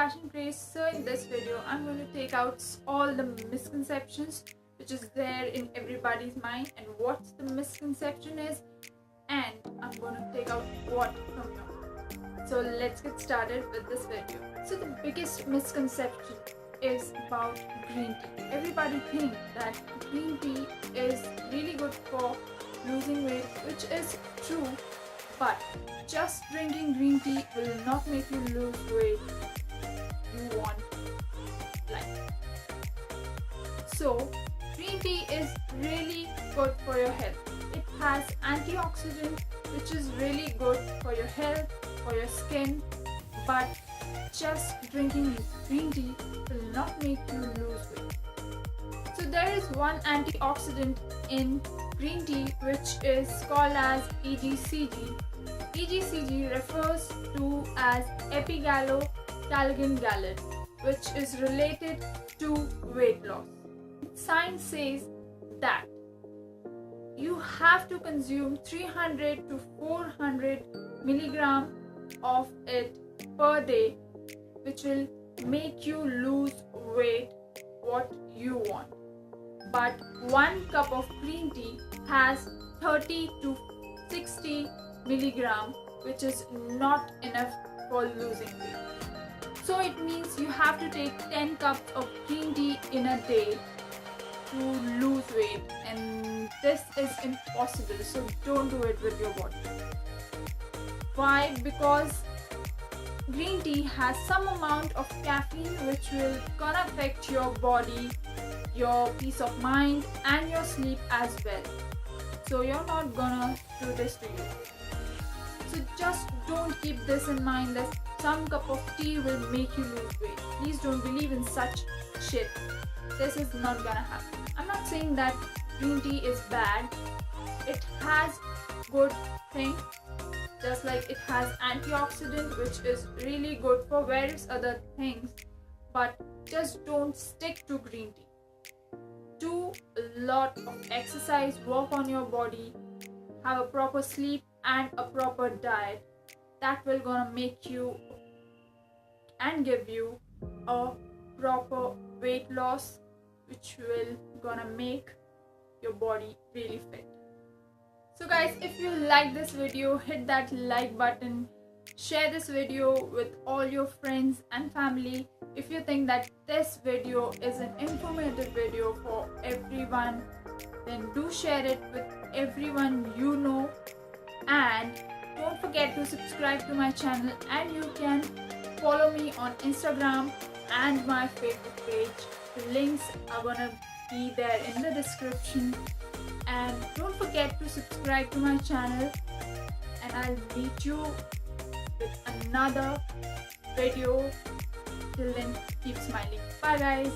fashion craze. So in this video I'm going to take out all the misconceptions which is there in everybody's mind and what the misconception is, and I'm going to take out what from you. So let's get started with this video. So the biggest misconception is about green tea. Everybody thinks that green tea is really good for losing weight, which is true, but just drinking green tea will not make you lose weight you want like. So green tea is really good for your health. It has antioxidant which is really good for your health, for your skin, but just drinking green tea will not make you lose weight. So there is one antioxidant in green tea which is called as EGCG. EGCG refers to as epigallocalcium, which is related to weight loss. Science says that you have to consume 300 to 400 milligram of it per day, which will make you lose weight what you want. But 1 cup of green tea has 30 to 60 milligram, which is not enough for losing weight. So it means you have to take 10 cups of green tea in a day to lose weight, and this is impossible. So don't do it with your body. Why? Because green tea has some amount of caffeine which will gonna affect your body, your peace of mind and your sleep as well. So you're not gonna do this to you. So just don't keep this in mind that some cup of tea will make you lose weight. Please don't believe in such shit. This is not gonna happen. I'm not saying that green tea is bad. It has good things, just like it has antioxidant which is really good for various other things, but just don't stick to green tea. Do a lot of exercise, work on your body, have a proper sleep and a proper diet. That will gonna make you and give you a proper weight loss, which will gonna make your body really fit. So guys, if you like this video, hit that like button, share this video with all your friends and family. If you think that this video is an informative video for everyone, then do share it with everyone you know, and don't forget to subscribe to my channel, and you can follow me on Instagram and my Facebook page. The links are gonna be there in the description, and don't forget to subscribe to my channel, and I'll meet you with another video. Till then, keep smiling. Bye guys.